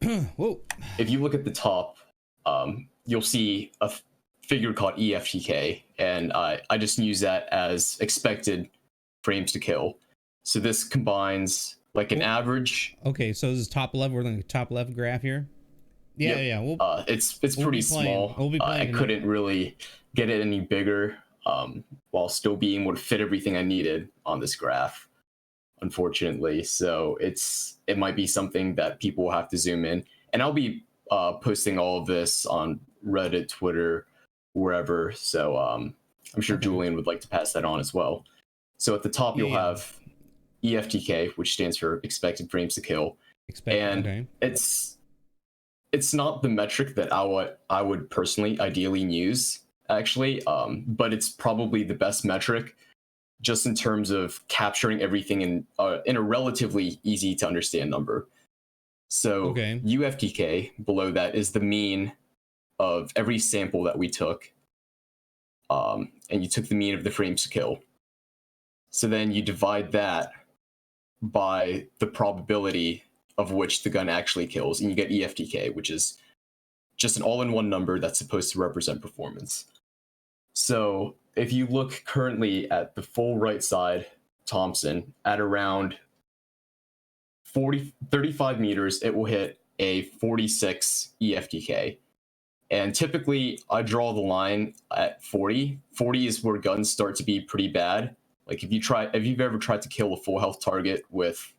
Whoa. If you look at the top, you'll see a figure called EFTK, and I just use that as expected frames to kill. So this combines like an average. Okay, so this is top left. We're looking at the top left graph here. Yeah, Yep. yeah. It's we'll pretty be playing. small. We'll be I playing couldn't really get it any bigger while still being able to fit everything I needed on this graph, unfortunately. So it might be something that people will have to zoom in. And I'll be posting all of this on Reddit, Twitter, wherever. So I'm sure Julian would like to pass that on as well. So at the top, you'll have EFTK, which stands for expected frames to kill. And it's not the metric that I would personally ideally use, actually, but it's probably the best metric just in terms of capturing everything in a relatively easy to understand number. So UFTK below that is the mean of every sample that we took, and you took the mean of the frames to kill. So then you divide that by the probability of which the gun actually kills, and you get EFTK, which is just an all-in-one number that's supposed to represent performance. So if you look currently at the full right side Thompson at around 35 meters, it will hit a 46 EFTK. And typically I draw the line at 40. 40 is where guns start to be pretty bad. Like if you've ever tried to kill a full health target with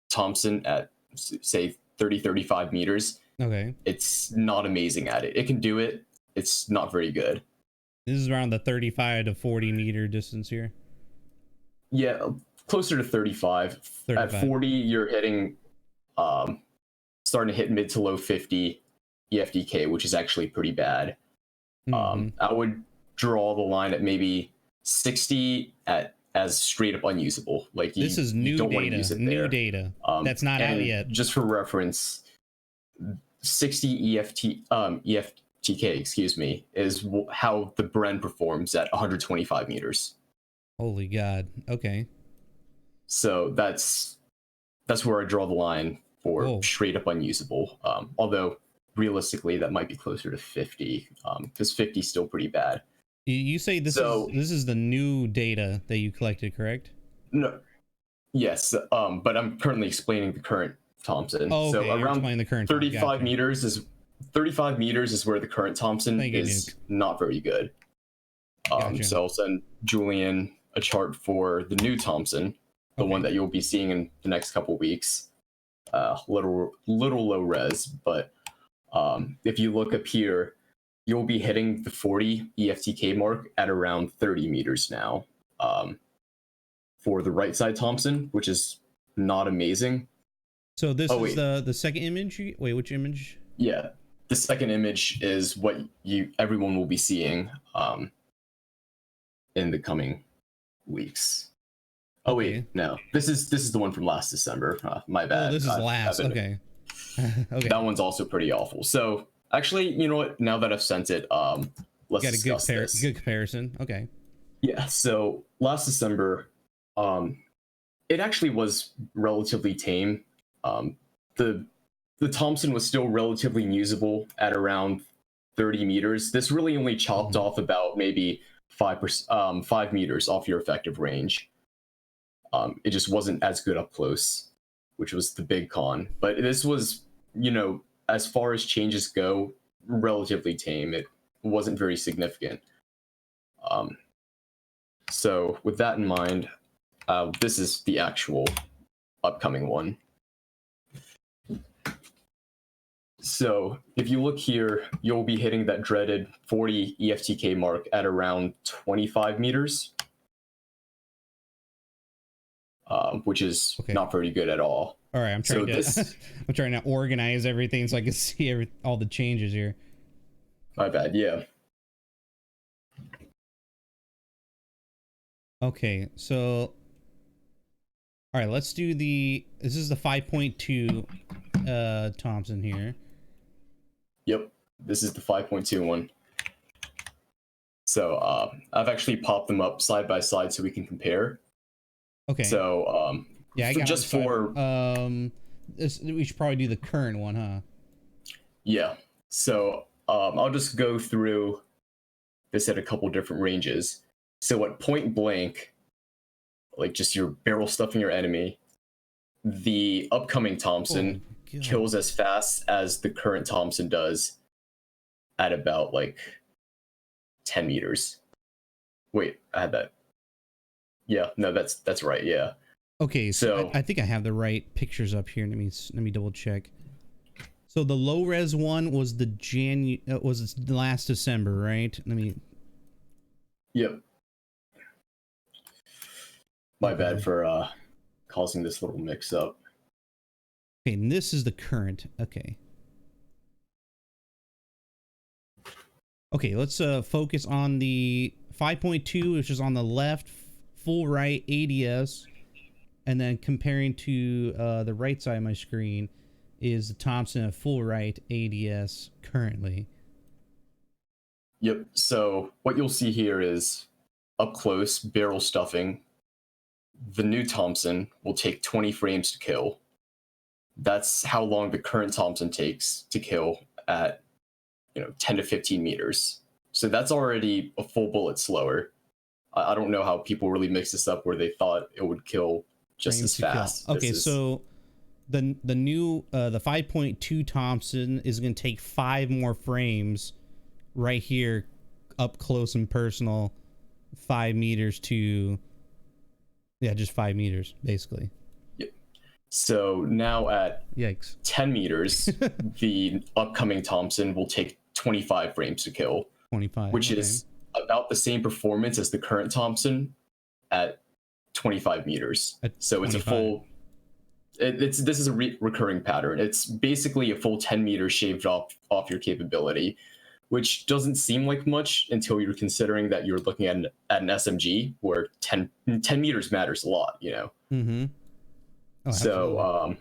Thompson at say 35 meters, it's not amazing at it. It can do it. It's not very good. This is around the 35 to 40 meter distance here. Yeah, closer to 35. At 40, you're hitting, starting to hit mid to low 50 EFTK, which is actually pretty bad. I would draw the line at maybe 60 as straight up unusable. Like this is new don't data. Want to use it new there. data. That's not out yet. Just for reference, 60 EFTK, excuse me, is how the Bren performs at 125 meters. Holy God. Okay. So that's where I draw the line for straight up unusable. Although realistically, that might be closer to 50, because 50 is still pretty bad. You say this is the new data that you collected, correct? No. Yes, but I'm currently explaining the current Thompson. Oh, okay. So around the current 35 meters is 35 meters is where the current Thompson is not very good. So I'll send Julian a chart for the new Thompson, the one that you'll be seeing in the next couple weeks. Little low res, but if you look up here, you'll be hitting the 40 EFTK mark at around 30 meters now. For the right side Thompson, which is not amazing. So this is the second image? Wait, which image? Yeah, the second image is what everyone will be seeing in the coming weeks. Oh wait, no, this is the one from last December. My bad. Oh, this is last. Okay. Okay. That one's also pretty awful. So actually, you know what? Now that I've sent it, let's discuss this. Good comparison. Okay. Yeah. So last December, it actually was relatively tame. The Thompson was still relatively usable at around 30 meters. This really only chopped off about maybe 5 meters off your effective range. It just wasn't as good up close, which was the big con. But this was, as far as changes go, relatively tame. It wasn't very significant. So with that in mind, this is the actual upcoming one. So if you look here, you'll be hitting that dreaded 40 EFTK mark at around 25 meters, which is not very good at all. All right, I'm trying I'm trying to organize everything so I can see all the changes here. My bad, yeah. Okay, so all right, let's do this is the 5.2 Thompson here. Yep, this is the 5.2 one. So I've actually popped them up side by side so we can compare. Okay. So yeah, I got just for we should probably do the current one, huh? Yeah. So I'll just go through this at a couple different ranges. So at point blank, like just your barrel stuffing your enemy, the upcoming Thompson kills as fast as the current Thompson does at about like 10 meters. Wait, I had that. Yeah, no, that's right. Yeah. Okay, so I think I have the right pictures up here. Let me double check. So the low res one was the was last December, right? Let me. Yep. My bad for causing this little mix up. Okay, and this is the current. Okay. Okay, let's focus on the 5.2, which is on the left, full right ADS, and then comparing to the right side of my screen is the Thompson at full right ADS currently. Yep. So what you'll see here is up close barrel stuffing. The new Thompson will take 20 frames to kill. That's how long the current Thompson takes to kill at 10 to 15 meters. So that's already a full bullet slower. I don't know how people really mix this up where they thought it would kill just as fast. Okay, so the new the 5.2 Thompson is going to take 5 more frames right here, up close and personal, 5 meters to just 5 meters basically. Yep. So now at 10 meters, the upcoming Thompson will take 25 frames to kill. 25, which is about the same performance as the current Thompson at 25 meters. So it's a full. This is a recurring pattern. It's basically a full 10 meters shaved off your capability, which doesn't seem like much until you're considering that you're looking at an SMG where 10 meters matters a lot. Mm-hmm. Oh, so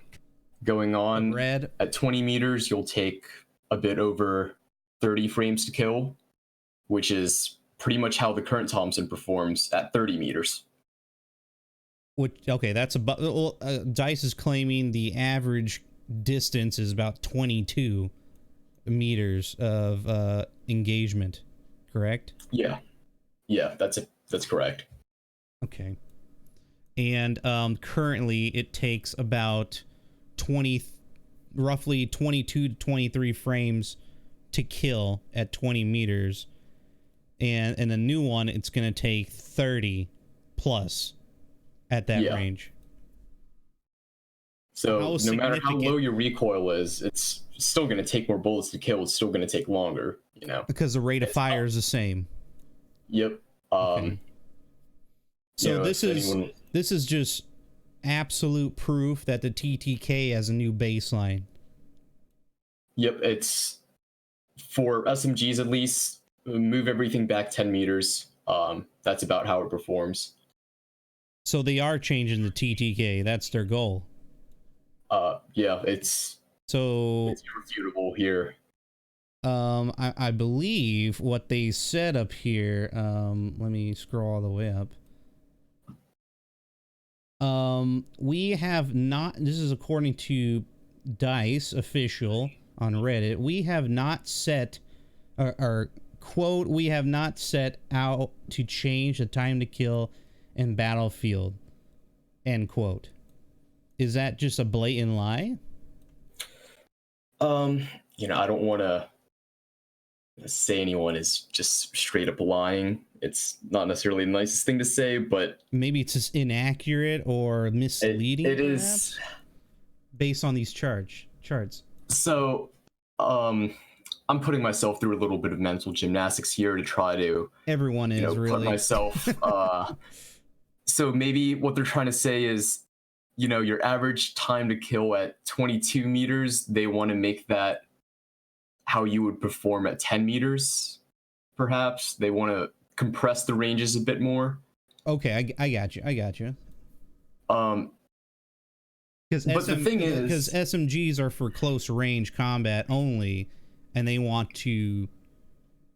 going on red at 20 meters, you'll take a bit over 30 frames to kill, which is pretty much how the current Thompson performs at 30 meters. That's about. Well, DICE is claiming the average distance is about 22 meters of engagement, correct? Yeah, that's correct. Okay, and currently it takes about roughly 22 to 23 frames to kill at 20 meters, and the new one it's going to take 30 plus at that range. So no matter how low your recoil is, it's still going to take more bullets to kill. It's still going to take longer, because the rate of fire is the same. Yep. Okay. So this is just absolute proof that the TTK has a new baseline. Yep, it's for SMGs at least. Move everything back 10 meters. That's about how it performs. So they are changing the TTK. That's their goal. Yeah, it's irrefutable here. I believe what they said up here. Let me scroll all the way up. We have not. This is according to DICE official on Reddit. We have not set, or quote, we have not set out to change the time to kill in Battlefield, end quote. Is that just a blatant lie? I don't want to say anyone is just straight up lying. It's not necessarily the nicest thing to say, but maybe it's just inaccurate or misleading. It is based on these charts. So, I'm putting myself through a little bit of mental gymnastics here to try to really put myself. So maybe what they're trying to say is, your average time to kill at 22 meters, they want to make that how you would perform at 10 meters. Perhaps they want to compress the ranges a bit more. Okay, I got you. But the thing is, because SMGs are for close range combat only, and they want to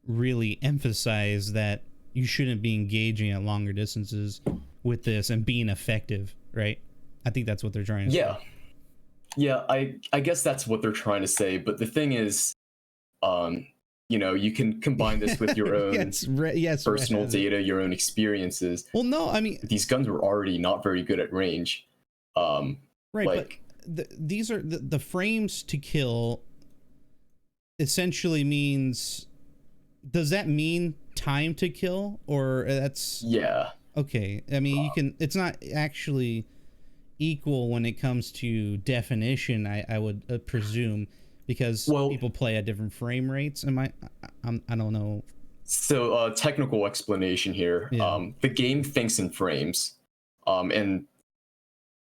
really emphasize that you shouldn't be engaging at longer distances with this and being effective, right? I think that's what they're trying to say. Yeah, I guess that's what they're trying to say. But the thing is, You know, you can combine this with your own yes, personal data, your own experiences. Well, no, I mean, these guns were already not very good at range. Right, like, but these are the frames to kill essentially means, does that mean time to kill, or that's okay? I mean, you can, it's not actually equal when it comes to definition, I would presume, because people play at different frame rates. I don't know. So technical explanation here. The game thinks in frames, and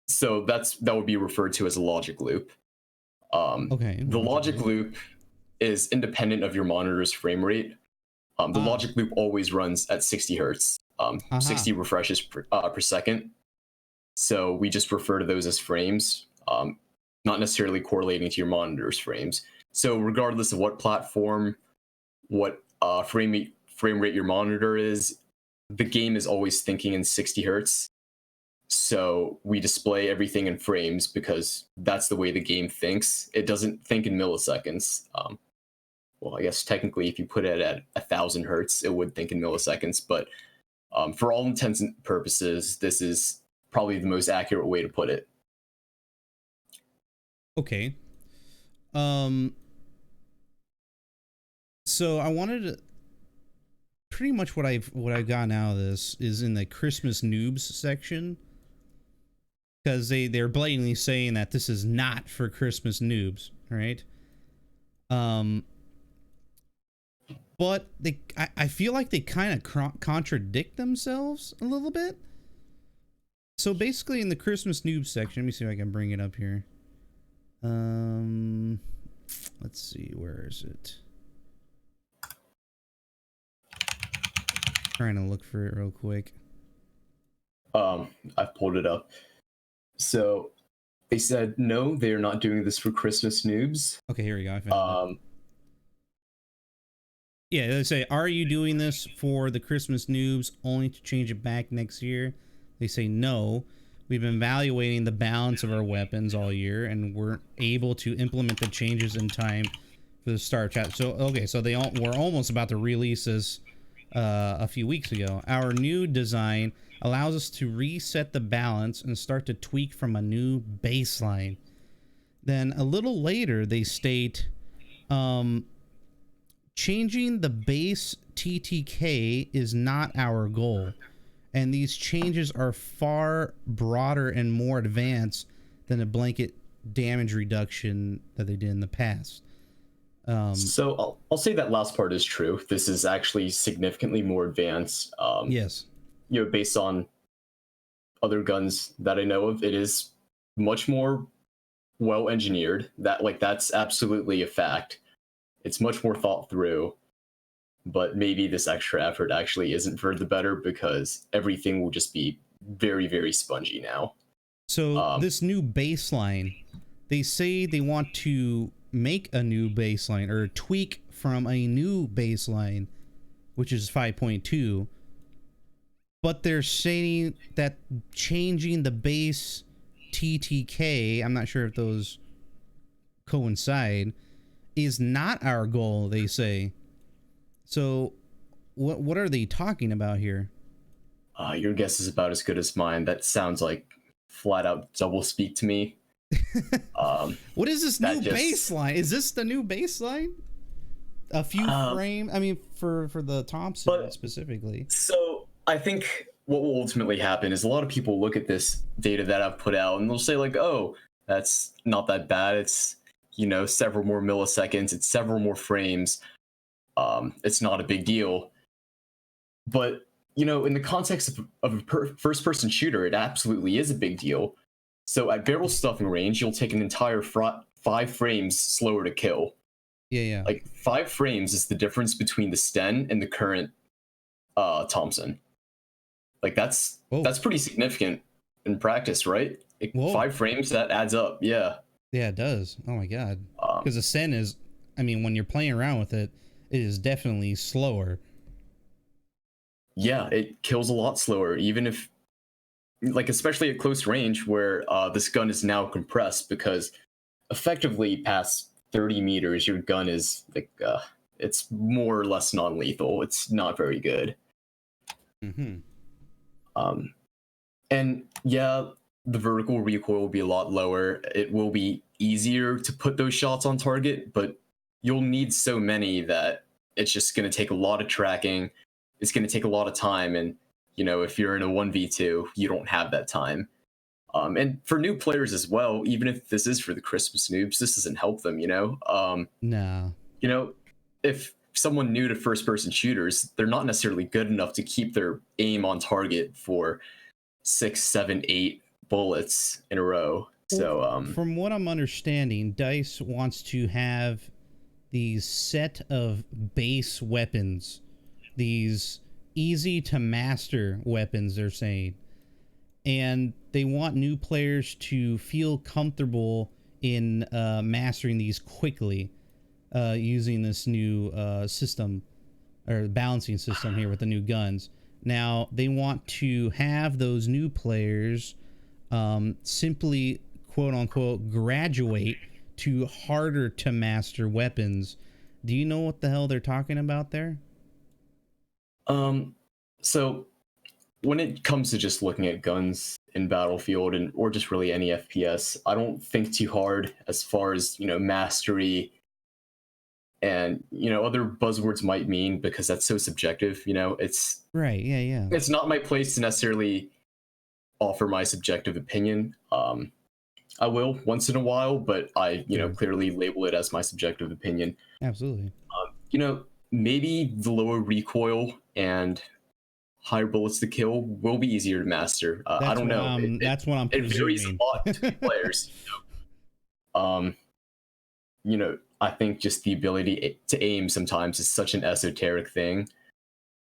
so that would be referred to as a logic loop. Okay. The logic loop is independent of your monitor's frame rate. The logic loop always runs at 60 hertz, 60 refreshes per second. So we just refer to those as frames, not necessarily correlating to your monitor's frames. So regardless of what platform, what frame rate your monitor is, the game is always thinking in 60 hertz. So we display everything in frames because that's the way the game thinks. It doesn't think in milliseconds. Well, I guess technically if you put it at 1,000 hertz, it would think in milliseconds. But for all intents and purposes, this is probably the most accurate way to put it. Okay. So I wanted to, pretty much what I've gotten out of this is in the Christmas noobs section, because they're blatantly saying that this is not for Christmas noobs, right? But I feel like they kind of contradict themselves a little bit. So basically in the Christmas noobs section, let me see if I can bring it up here. Let's see, where is it? Trying to look for it real quick. I've pulled it up. So they said no, they're not doing this for Christmas noobs. Okay, here we go. I found it. Yeah, they say, are you doing this for the Christmas noobs only to change it back next year? They say no. We've been evaluating the balance of our weapons all year, and we're able to implement the changes in time for the start chat. So okay, so we're almost about to release this a few weeks ago. Our new design allows us to reset the balance and start to tweak from a new baseline. Then a little later, they state, changing the base TTK is not our goal, and these changes are far broader and more advanced than a blanket damage reduction that they did in the past. So I'll say that last part is true. This is actually significantly more advanced. Yes. You know, based on other guns that I know of, it is much more well engineered. That's absolutely a fact. It's much more thought through, but maybe this extra effort actually isn't for the better because everything will just be very, very spongy now. So this new baseline, they say they want to make a new baseline or tweak from a new baseline, which is 5.2, but they're saying that changing the base TTK, I'm not sure if those coincide, is not our goal, they say. So what are they talking about here? Your guess is about as good as mine. That sounds like flat out doublespeak to me. What is this new baseline? Is this the new baseline? A few frame? I mean, for the Thompson specifically. So I think what will ultimately happen is a lot of people look at this data that I've put out and they'll say like, oh, that's not that bad. It's, you know, several more milliseconds. It's several more frames. It's not a big deal. But, you know, in the context of a first-person shooter, it absolutely is a big deal. So at barrel stuffing range, you'll take an entire 5 frames slower to kill. Yeah. Like 5 frames is the difference between the Sten and the current Thompson. Like that's pretty significant in practice, right? 5 frames, that adds up. Yeah. Yeah, it does. Oh my god. Because the Sten is, I mean, when you're playing around with it, it is definitely slower. Yeah, it kills a lot slower, even if, like, especially at close range where this gun is now compressed, because effectively past 30 meters, your gun is like it's more or less non-lethal. It's not very good. Mm-hmm. And yeah, the vertical recoil will be a lot lower. It will be easier to put those shots on target, but you'll need so many that it's just going to take a lot of tracking. It's going to take a lot of time, and if you're in a 1v2, you don't have that time. And for new players as well, even if this is for the Christmas noobs, this doesn't help them. No. If someone new to first-person shooters, they're not necessarily good enough to keep their aim on target for 6, 7, 8 bullets in a row. So from what I'm understanding, DICE wants to have these set of base weapons, these easy to master weapons, they're saying, and they want new players to feel comfortable in mastering these quickly, using this new system or balancing system here with the new guns. Now they want to have those new players simply, quote unquote, graduate to harder to master weapons. Do you know what the hell they're talking about there? So when it comes to just looking at guns in Battlefield or just really any FPS, I don't think too hard as far as, mastery and, other buzzwords might mean, because that's so subjective, it's right. Yeah. It's not my place to necessarily offer my subjective opinion. I will once in a while, but I, clearly label it as my subjective opinion. Absolutely. Maybe the lower recoil and higher bullets to kill will be easier to master. I don't know. That's what I'm presuming. It varies a lot between players. I think just the ability to aim sometimes is such an esoteric thing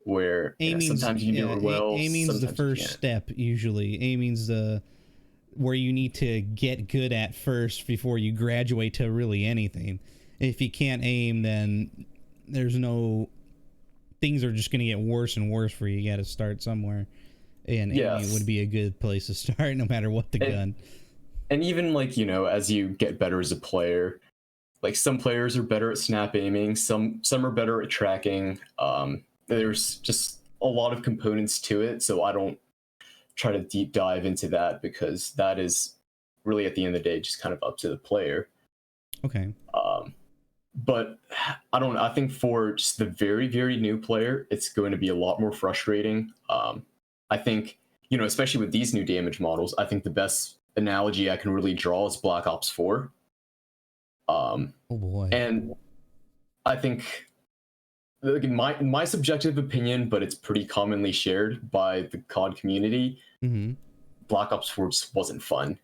where sometimes you do it well. Aiming's the first step usually. Aiming's where you need to get good at first before you graduate to really anything. If you can't aim, then things are just going to get worse and worse for you. You got to start somewhere, and aiming would be a good place to start, no matter what the gun. And even as you get better as a player, some players are better at snap aiming, some are better at tracking. There's just a lot of components to it, so I don't try to deep dive into that, because that is really, at the end of the day, just kind of up to the player. Okay. But I don't know. I think for just the very, very new player, it's going to be a lot more frustrating. I think, especially with these new damage models, I think the best analogy I can really draw is Black Ops 4. Oh boy. And I think my subjective opinion, but it's pretty commonly shared by the COD community, Black Ops 4 just wasn't fun.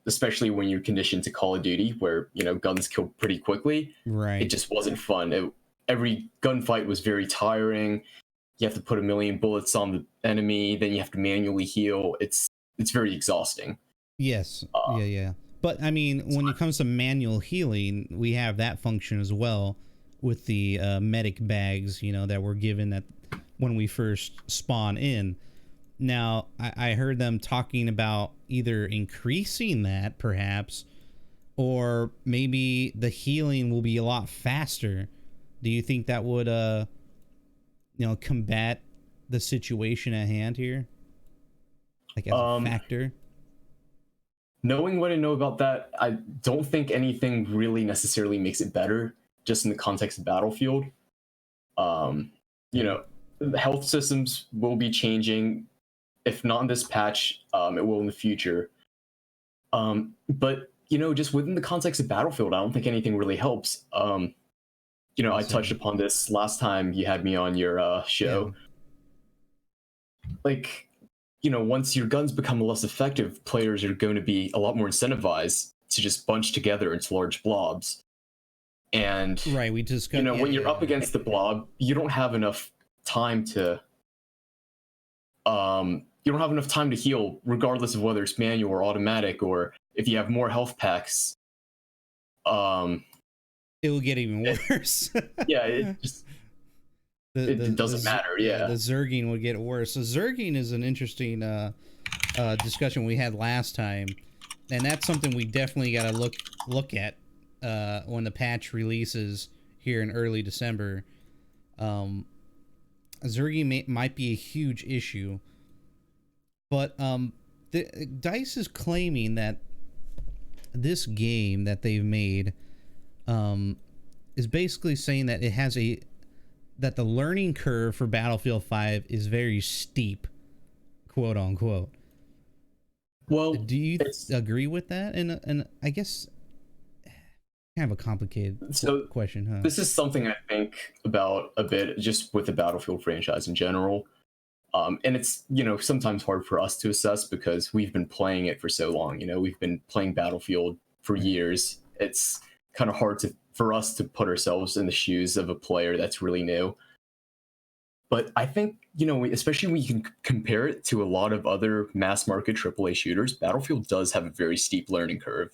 Especially when you're conditioned to Call of Duty, where guns kill pretty quickly. Right. It just wasn't fun. Every gunfight was very tiring. You have to put 1 million bullets on the enemy, then you have to manually heal. It's very exhausting. Yes. Yeah. But I mean, when it comes to manual healing, we have that function as well with the medic bags, that were given when we first spawn in. Now, I heard them talking about either increasing that, perhaps, or maybe the healing will be a lot faster. Do you think that would, combat the situation at hand here? Like, as a factor? Knowing what I know about that, I don't think anything really necessarily makes it better, just in the context of Battlefield. The health systems will be changing. If not in this patch, it will in the future. But just within the context of Battlefield, I don't think anything really helps. I touched upon this last time you had me on your show. Yeah. Once your guns become less effective, players are going to be a lot more incentivized to just bunch together into large blobs. And right, we just got, when you're up against the blob, you don't have enough time to heal, regardless of whether it's manual or automatic, or if you have more health packs. It will get even worse. Yeah, it doesn't matter. Yeah, the zerging would get worse. So zerging is an interesting discussion we had last time, and that's something we definitely got to look at when the patch releases here in early December, Zergy might be a huge issue. But DICE is claiming that this game that they've made is basically saying that it has that the learning curve for Battlefield 5 is very steep, quote unquote. Well, do you agree with that? And I guess kind of a complicated question, huh? This is something I think about a bit just with the Battlefield franchise in general. And it's, sometimes hard for us to assess because we've been playing it for so long. We've been playing Battlefield for years. It's kind of hard for us to put ourselves in the shoes of a player that's really new. But I think, especially when you can compare it to a lot of other mass market AAA shooters, Battlefield does have a very steep learning curve.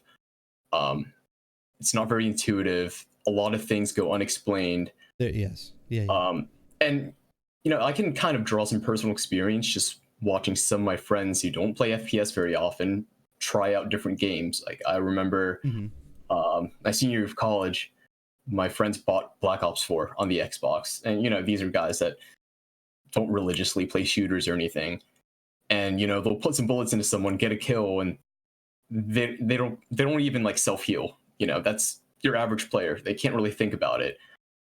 It's not very intuitive. A lot of things go unexplained. Yes. Yeah. And I can kind of draw some personal experience just watching some of my friends who don't play FPS very often try out different games. Like I remember my senior year of college, my friends bought Black Ops 4 on the Xbox. And, these are guys that don't religiously play shooters or anything. And, they'll put some bullets into someone, get a kill, and they don't even like self-heal. That's your average player. They can't really think about it.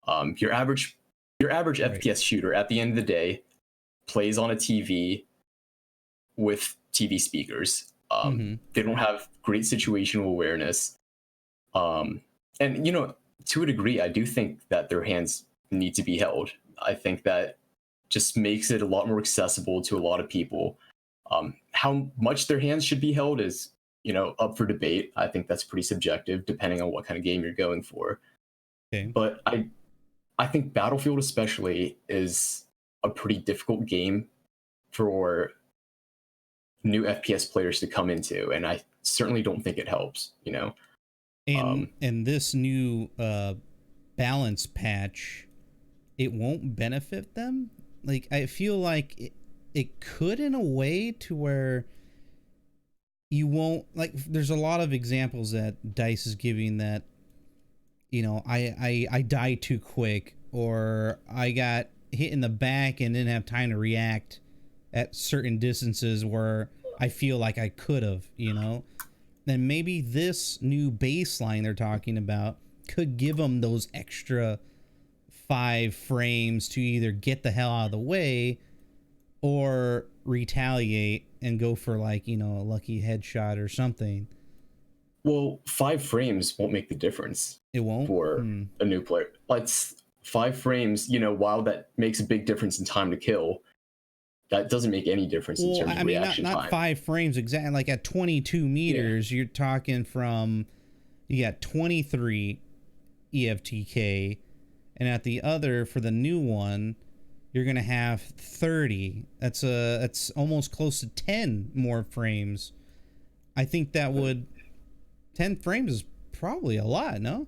Your average FPS shooter at the end of the day plays on a TV with TV speakers. They don't have great situational awareness. And, to a degree, I do think that their hands need to be held. I think that just makes it a lot more accessible to a lot of people. How much their hands should be held is, up for debate. I think that's pretty subjective depending on what kind of game you're going for. Okay. But I think Battlefield especially is a pretty difficult game for new FPS players to come into, and I certainly don't think it helps, And this new balance patch, it won't benefit them. Like I feel like it could in a way to where you won't, like, there's a lot of examples that DICE is giving that, I died too quick, or I got hit in the back and didn't have time to react at certain distances where I feel like I could have, then maybe this new baseline they're talking about could give them those extra 5 frames to either get the hell out of the way or retaliate and go for like, a lucky headshot or something. Well, 5 frames won't make the difference. It won't for a new player. It's 5 frames, while that makes a big difference in time to kill, that doesn't make any difference in terms of reaction time. Not 5 frames exactly. Like at 22 meters, you're talking from, you got 23 EFTK, and at the other, for the new one, you're gonna have 30. That's almost close to 10 more frames. I think that would 10 frames is probably a lot, no?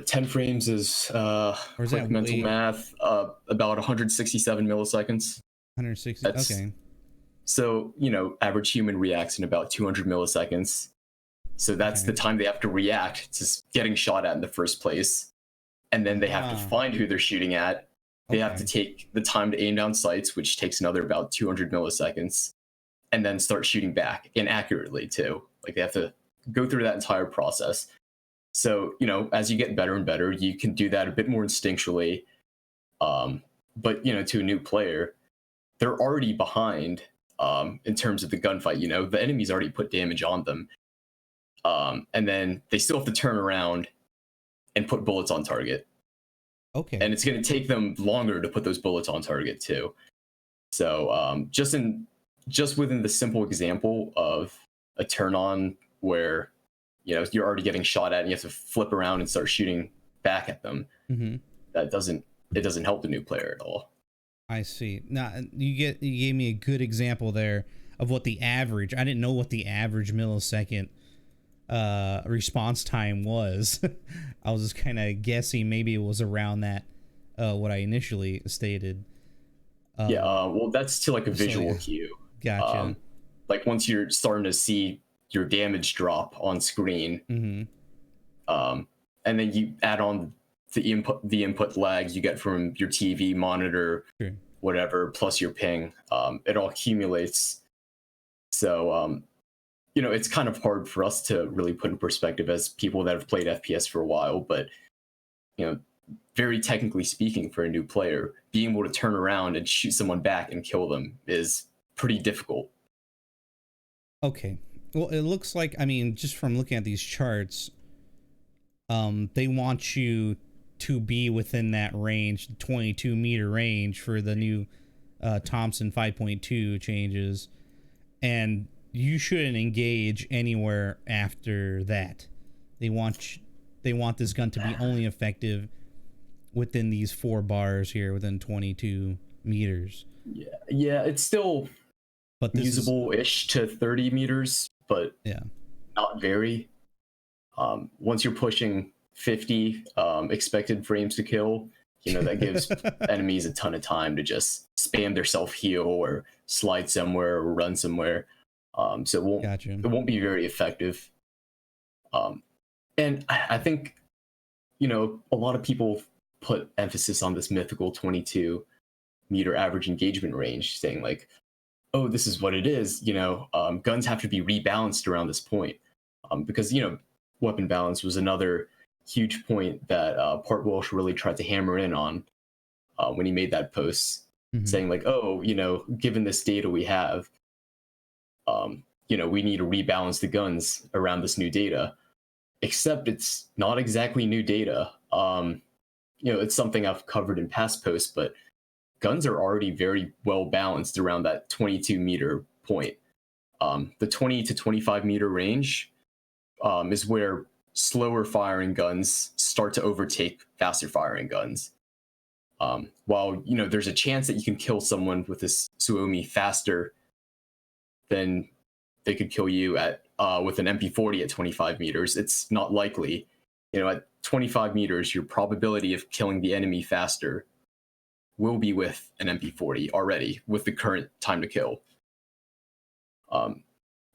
10 frames is or is quick that mental math, about 167 milliseconds. 160. Okay. So, average human reacts in about 200 milliseconds. So that's the time they have to react to getting shot at in the first place. And then they have to find who they're shooting at. They have to take the time to aim down sights, which takes another about 200 milliseconds, and then start shooting back inaccurately too. Like they have to go through that entire process. So, as you get better and better, you can do that a bit more instinctually. But, to a new player, they're already behind in terms of the gunfight. The enemy's already put damage on them. And then they still have to turn around and put bullets on target. Okay. And it's going to take them longer to put those bullets on target too. So just within the simple example of a turn on where, you're already getting shot at and you have to flip around and start shooting back at them. It doesn't help the new player at all. I see. Now you gave me a good example there of what the average. I didn't know what the average millisecond response time was. I was just kind of guessing maybe it was around that what I initially stated. Well, that's to like a visual cue. Gotcha. Like once you're starting to see your damage drop on screen, and then you add on the input lag you get from your TV monitor, Sure. whatever, plus your ping. It all accumulates. So you know, it's kind of hard for us to really put in perspective as people that have played FPS for a while, but you know, very technically speaking, for a new player, being able to turn around and shoot someone back and kill them is pretty difficult. Okay. Well, it looks like, I mean, just from looking at these charts, they want you to be within that range, 22-meter range for the new Thompson 5.2 changes, and you shouldn't engage anywhere after that. They want this gun to be only effective within these 4 bars here, within 22 meters. Yeah, it's still But usable-ish to 30 meters, but yeah, not very. Once you're pushing 50 expected frames to kill, you know, that gives enemies a ton of time to just spam their self-heal or slide somewhere or run somewhere. So it won't be very effective. And I think, you know, a lot of people put emphasis on this mythical 22-meter average engagement range, saying like, oh, this is what it is. You know, guns have to be rebalanced around this point, because, you know, weapon balance was another huge point that Part Walsh really tried to hammer in on when he made that post, saying like, oh, you know, given this data we have, you know, we need to rebalance the guns around this new data. Except it's not exactly new data. You know, it's something I've covered in past posts, but guns are already very well balanced around that 22-meter point. The 20 to 25-meter range is where slower firing guns start to overtake faster firing guns. While, you know, there's a chance that you can kill someone with this Suomi faster than they could kill you at with an MP40 at 25 meters, it's not likely. You know, at 25 meters, your probability of killing the enemy faster will be with an MP40 already, with the current time to kill.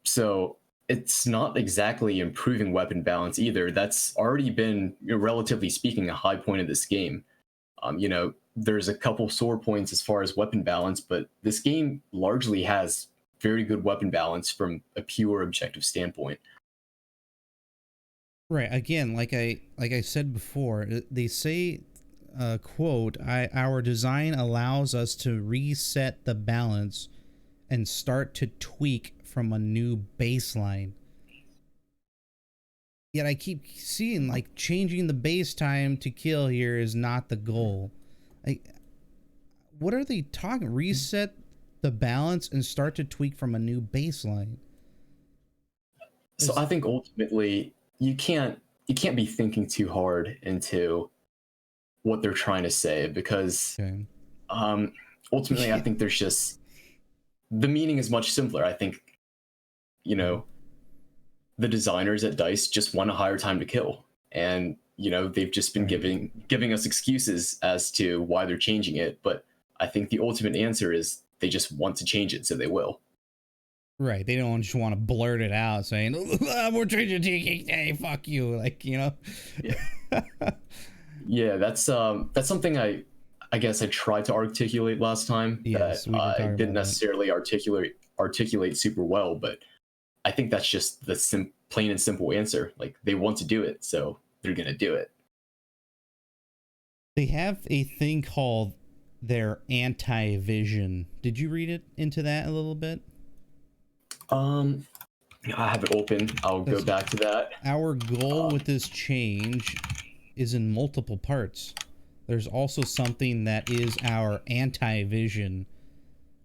So it's not exactly improving weapon balance either. That's already been, you know, relatively speaking, a high point of this game. You know, there's a couple sore points as far as weapon balance, but this game largely has very good weapon balance from a pure objective standpoint. Right. Again, like I said before, they say, quote, our design allows us to reset the balance and start to tweak from a new baseline. Yet I keep seeing like changing the base time to kill here is not the goal. Like, what are they talking? Reset the balance and start to tweak from a new baseline. So I think ultimately you can't be thinking too hard into what they're trying to say, because ultimately I think there's just, the meaning is much simpler. I think, you know, the designers at DICE just want a higher time to kill, and you know, they've just been giving us excuses as to why they're changing it, but I think the ultimate answer is they just want to change it, so they will. Right. They don't just want to blurt it out saying, we're changing TKK, fuck you. Like, you know? Yeah. Yeah, that's something I guess I tried to articulate last time, yes, that I didn't necessarily articulate super well, but I think that's just the plain and simple answer. Like, they want to do it, so they're going to do it. They have a thing called their anti-vision. Did you read it into that a little bit? I have it open. I'll go back to that. Our goal with this change is in multiple parts. There's also something that is our anti-vision,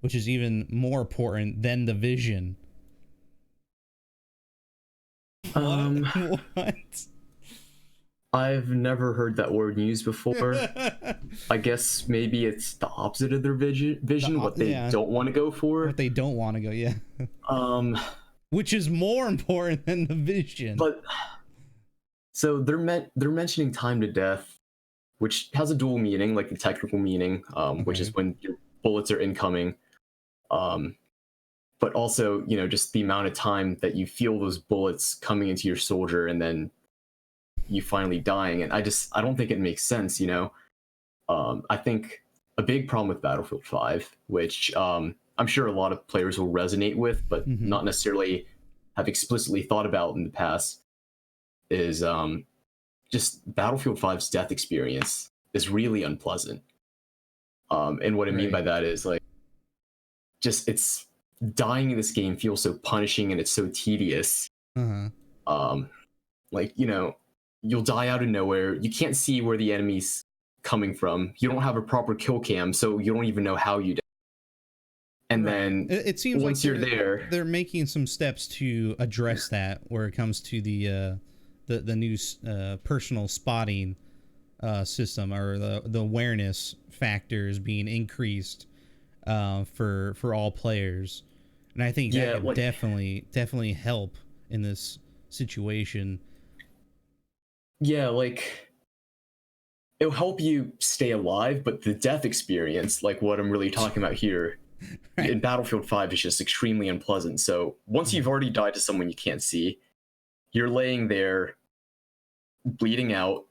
which is even more important than the vision. What? I've never heard that word used before. I guess maybe it's the opposite of their vision, what they don't want to go for. What they don't want to go, yeah. Which is more important than the vision. But so they're mentioning time to death, which has a dual meaning, like the technical meaning, which is when your bullets are incoming. But also, you know, just the amount of time that you feel those bullets coming into your soldier and then you finally dying, and I don't think it makes sense, you know. I think a big problem with Battlefield 5, which I'm sure a lot of players will resonate with, but Mm-hmm. not necessarily have explicitly thought about in the past, is just Battlefield 5's death experience is really unpleasant. And what I mean by Right. that is like, just it's dying in this game feels so punishing and it's so tedious. Uh-huh. Like, you know, you'll die out of nowhere. You can't see where the enemy's coming from. You don't have a proper kill cam, so you don't even know how you die. And Right. then It seems once like you're there, they're making some steps to address that where it comes to the new personal spotting system, or the awareness factors being increased for all players, and I think that yeah, could like definitely help in this situation. yeah, like it'll help you stay alive, but the death experience, like what I'm really talking about here, Right. in Battlefield 5 is just extremely unpleasant. So once you've already died to someone you can't see, you're laying there bleeding out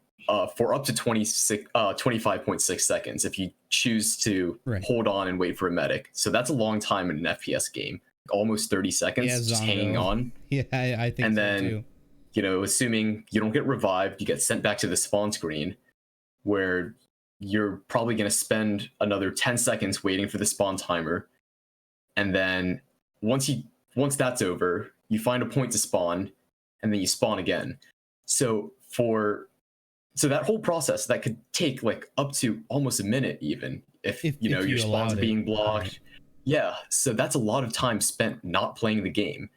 for up to 25.6 seconds if you choose to Right. hold on and wait for a medic. So that's a long time in an FPS game, almost 30 seconds Yeah, just Zongo. hanging on. Yeah, I think And so then, too. you know, assuming you don't get revived, you get sent back to the spawn screen where you're probably going to spend another 10 seconds waiting for the spawn timer. And then once that's over, you find a point to spawn, and then you spawn again. So that whole process that could take like up to almost a minute, even if you know if your you spawns allowed are being it. blocked. Right. Yeah, so that's a lot of time spent not playing the game.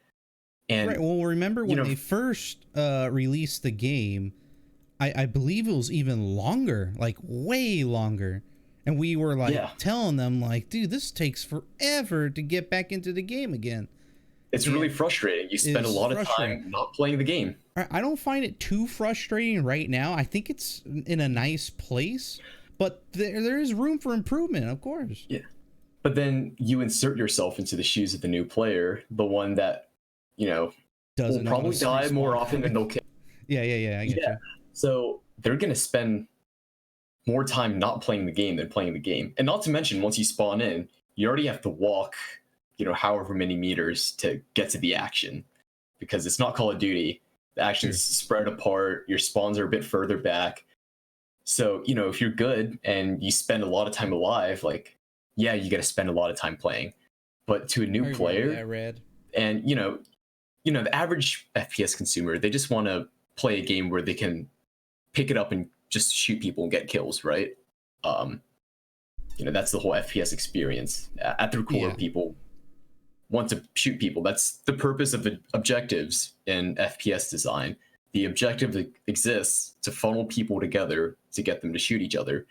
And Right. Well, remember you when know, they first released the game, I believe it was even longer, like way longer. And we were like yeah, telling them like, dude, this takes forever to get back into the game again. it's really frustrating. You spend a Is lot of frustrating. time not playing the game. I don't find it too frustrating right now. I think it's in a nice place, but there is room for improvement, of course. Yeah. But then you insert yourself into the shoes of the new player, the one that, you know, will Doesn't know how probably to die more respawn often than they'll kill. Yeah, I get Yeah. you. So they're going to spend more time not playing the game than playing the game. And not to mention, once you spawn in, you already have to walk, you know, however many meters to get to the action, because it's not Call of Duty. The action's spread apart. Your spawns are a bit further back. So, you know, if you're good and you spend a lot of time alive, like, yeah, you got to spend a lot of time playing. But to a I new remember player, that, Red. and the average FPS consumer, they just want to play a game where they can pick it up and just shoot people and get kills, right? That's the whole FPS experience. At their core, Yeah. people want to shoot people. That's the purpose of the objectives in FPS design. The objective exists to funnel people together to get them to shoot each other.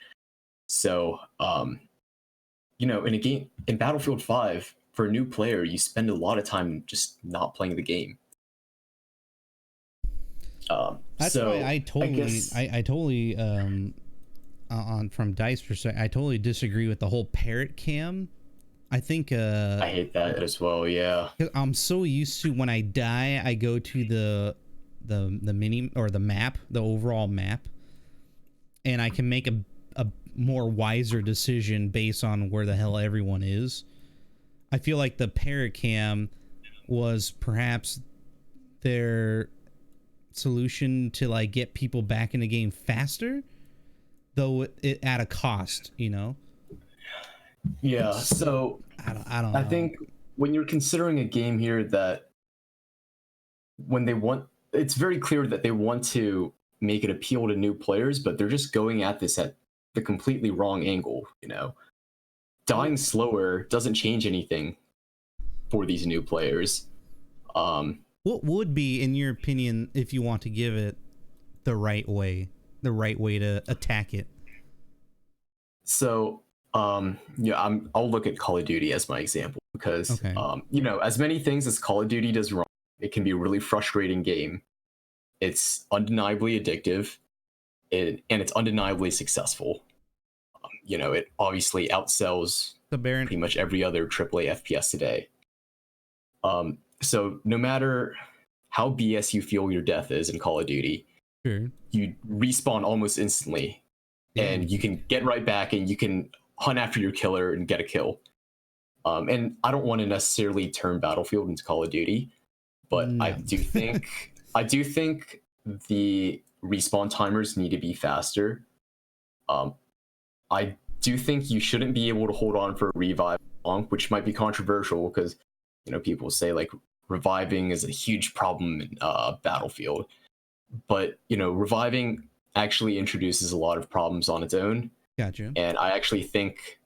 So, in a game, in Battlefield 5, for a new player, you spend a lot of time just not playing the game. That's so why I guess, totally on from DICE perspective, I totally disagree with the whole parrot cam. I think I hate that as well. Yeah, I'm so used to when I die, I go to the mini or the map, the overall map, and I can make a more wiser decision based on where the hell everyone is. I feel like the parrot cam was perhaps their solution to like get people back in the game faster, though it at a cost, you know. yeah. So I don't know. I think when you're considering a game here, that it's very clear that they want to make it appeal to new players, but they're just going at this at the completely wrong angle. Dying slower doesn't change anything for these new players. What would be, in your opinion, if you want to give it the right way to attack it? So, I'll look at Call of Duty as my example, because, Okay. As many things as Call of Duty does wrong, it can be a really frustrating game. It's undeniably addictive, and it's undeniably successful. It obviously outsells pretty much every other AAA FPS today. So no matter how BS you feel your death is in Call of Duty, Sure. you respawn almost instantly, and you can get right back and you can hunt after your killer and get a kill. And I don't want to necessarily turn Battlefield into Call of Duty, but No. I do think the respawn timers need to be faster. I do think you shouldn't be able to hold on for a revive long, which might be controversial because people say like reviving is a huge problem in Battlefield, but reviving actually introduces a lot of problems on its own. Gotcha. And I actually think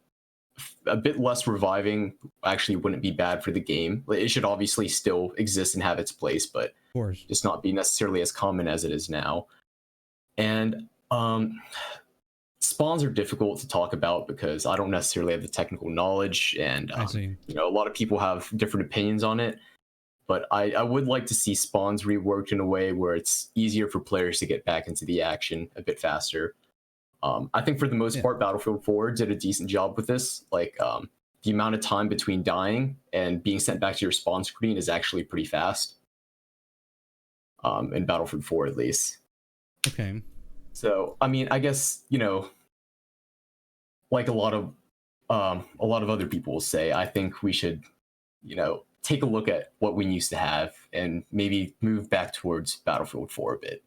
a bit less reviving actually wouldn't be bad for the game. It should obviously still exist and have its place, but Of course. just not be necessarily as common as it is now. And spawns are difficult to talk about because I don't necessarily have the technical knowledge, and I see. a lot of people have different opinions on it. But I would like to see spawns reworked in a way where it's easier for players to get back into the action a bit faster. I think for the most part, Battlefield 4 did a decent job with this. Like the amount of time between dying and being sent back to your spawn screen is actually pretty fast. In Battlefield 4, at least. Okay. So, I mean, I guess like a lot of other people will say, I think we should, take a look at what we used to have and maybe move back towards Battlefield 4 a bit.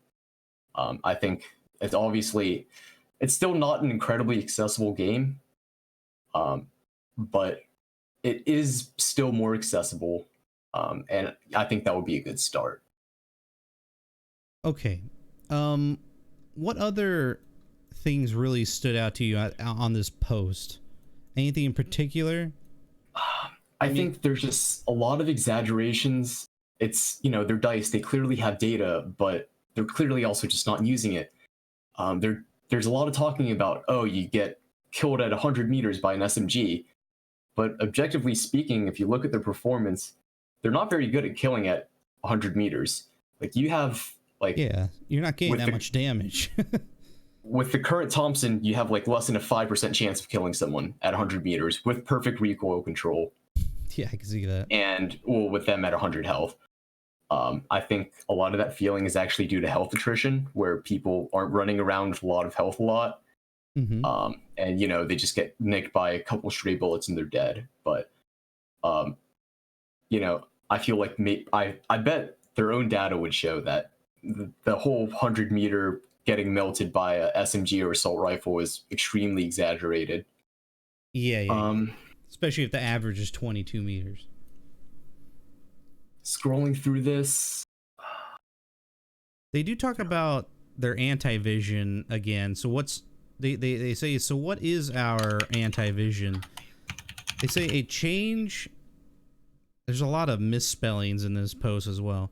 I think it's still not an incredibly accessible game, but it is still more accessible, and I think that would be a good start. Okay. What other things really stood out to you on this post? Anything in particular? I think there's just a lot of exaggerations. It's, they're DICE. They clearly have data, but they're clearly also just not using it. There's a lot of talking about, you get killed at 100 meters by an SMG. But objectively speaking, if you look at their performance, they're not very good at killing at 100 meters. Like, you have, like... Yeah, you're not getting that much damage. With the current Thompson, you have, like, less than a 5% chance of killing someone at 100 meters with perfect recoil control. Yeah, I can see that. And, well, with them at 100 health. I think a lot of that feeling is actually due to health attrition, where people aren't running around with a lot of health a lot. Mm-hmm. And, they just get nicked by a couple stray bullets and they're dead. But, I feel like I bet their own data would show that the whole 100-meter getting melted by a SMG or assault rifle is extremely exaggerated. Yeah. Especially if the average is 22 meters. Scrolling through this, they do talk about their anti-vision again. So they say, so what is our anti-vision? They say a change. There's a lot of misspellings in this post as well.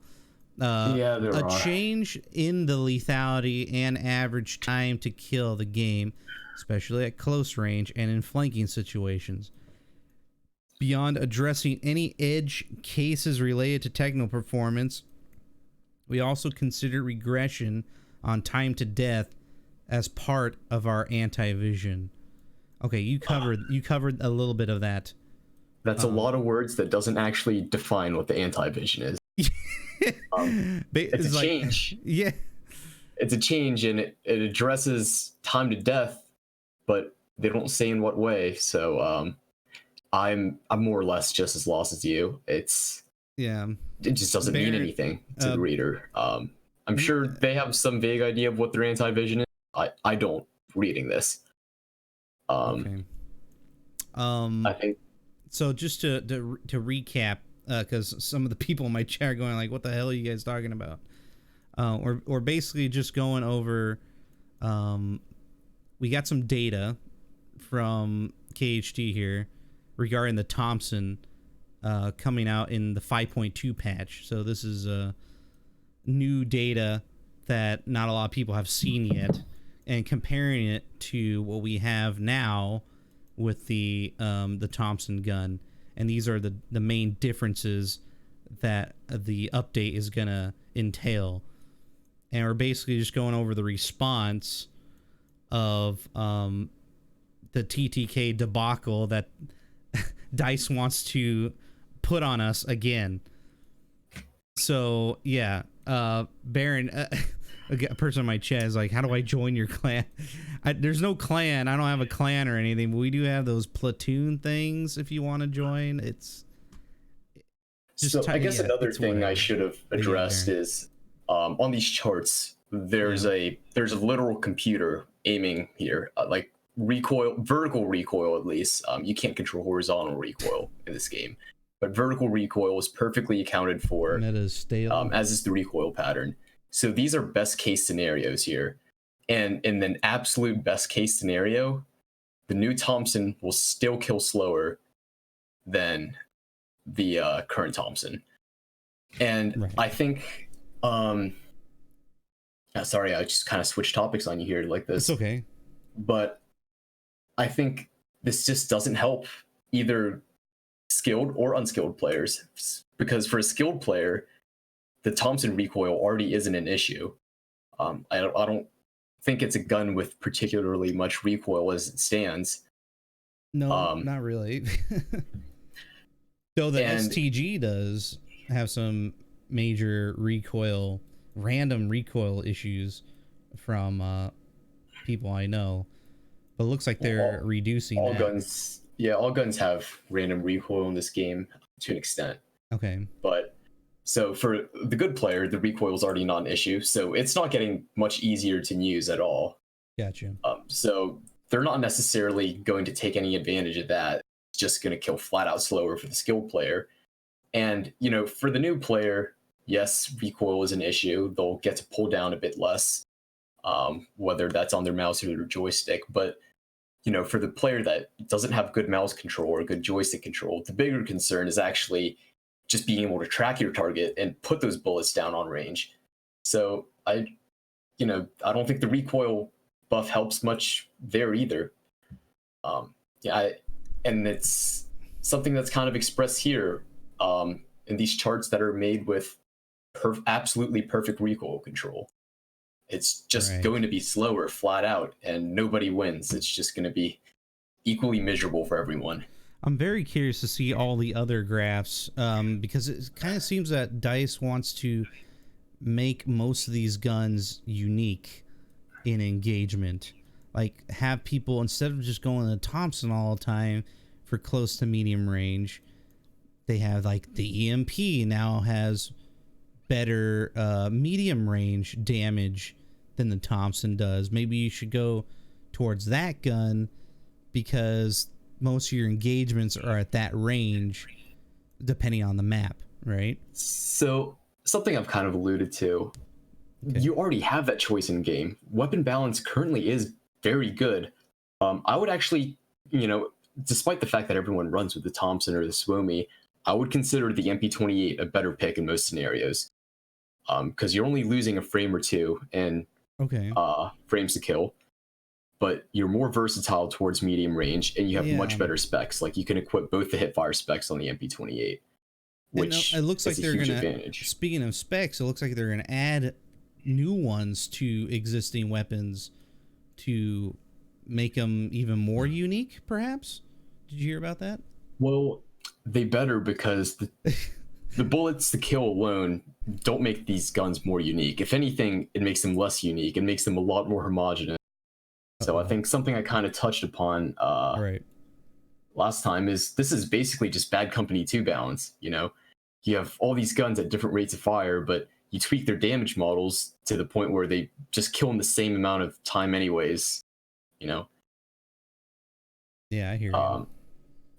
Yeah, there are. A change in the lethality and average time to kill the game, especially at close range and in flanking situations. Beyond addressing any edge cases related to technical performance, we also consider regression on time to death as part of our anti-vision. Okay, you covered a little bit of that. That's a lot of words that doesn't actually define what the anti-vision is. It's a change. Yeah. It's a change, and it addresses time to death, but they don't say in what way. So I'm more or less just as lost as you. It just doesn't mean anything to the reader. I'm sure they have some vague idea of what their anti-vision is. I don't reading this. Okay. I think so. Just to recap, because some of the people in my chat are going like, "What the hell are you guys talking about?" Or basically just going over. We got some data from kht here regarding the Thompson coming out in the 5.2 patch. So this is new data that not a lot of people have seen yet, and comparing it to what we have now with the Thompson gun. And these are the main differences that the update is gonna entail. And we're basically just going over the response of the TTK debacle that DICE wants to put on us again. So yeah, Baron, a person in my chat is like, how do I join your clan? There's no clan. I don't have a clan or anything, but we do have those platoon things if you want to join. It's just so I guess another thing whatever. I should have addressed is on these charts, there's a literal computer aiming here, like recoil, vertical recoil at least. You can't control horizontal recoil in this game, but vertical recoil is perfectly accounted for, as is the recoil pattern. So these are best case scenarios here. And in an absolute best case scenario, the new Thompson will still kill slower than the current Thompson. And I think, sorry, I just kind of switched topics on you here like this. It's okay. But I think this just doesn't help either skilled or unskilled players, because for a skilled player, the Thompson recoil already isn't an issue. I don't think it's a gun with particularly much recoil as it stands. No, not really. Though the STG does have some major recoil, random recoil issues from people I know, but it looks like they're reducing all that. guns. Yeah, all guns have random recoil in this game to an extent. Okay. But so for the good player, the recoil is already not an issue, so it's not getting much easier to use at all. Gotcha. So they're not necessarily going to take any advantage of that. It's just going to kill flat out slower for the skilled player. And, you know, for the new player, yes, recoil is an issue. They'll get to pull down a bit less, whether that's on their mouse or their joystick. But, you know, for the player that doesn't have good mouse control or good joystick control, the bigger concern is actually just being able to track your target and put those bullets down on range. So I don't think the recoil buff helps much there either. And it's something that's kind of expressed here in these charts that are made with absolutely perfect recoil control. It's just going to be slower flat out, and nobody wins. It's just going to be equally miserable for everyone. I'm very curious to see all the other graphs because it kind of seems that DICE wants to make most of these guns unique in engagement. Like, have people, instead of just going to Thompson all the time for close to medium range, they have, like, the EMP now has better medium range damage than the Thompson does. Maybe you should go towards that gun because most of your engagements are at that range depending on the map, right? So something I've kind of alluded to, you already have that choice in game. Weapon balance currently is very good. I would actually, despite the fact that everyone runs with the Thompson or the Suomi, I would consider the MP28 a better pick in most scenarios, because you're only losing a frame or two in frames to kill, but you're more versatile towards medium range, and you have much better specs. Like, you can equip both the hipfire specs on the MP28, which it looks like they're gonna. Advantage. Speaking of specs, it looks like they're gonna add new ones to existing weapons to make them even more unique. Perhaps, did you hear about that? Well, they better, because the bullets to kill alone don't make these guns more unique. If anything, it makes them less unique. It makes them a lot more homogeneous. So I think something I kind of touched upon last time is this is basically just Bad Company 2 balance. You have all these guns at different rates of fire, but you tweak their damage models to the point where they just kill in the same amount of time anyways. Yeah, I hear you.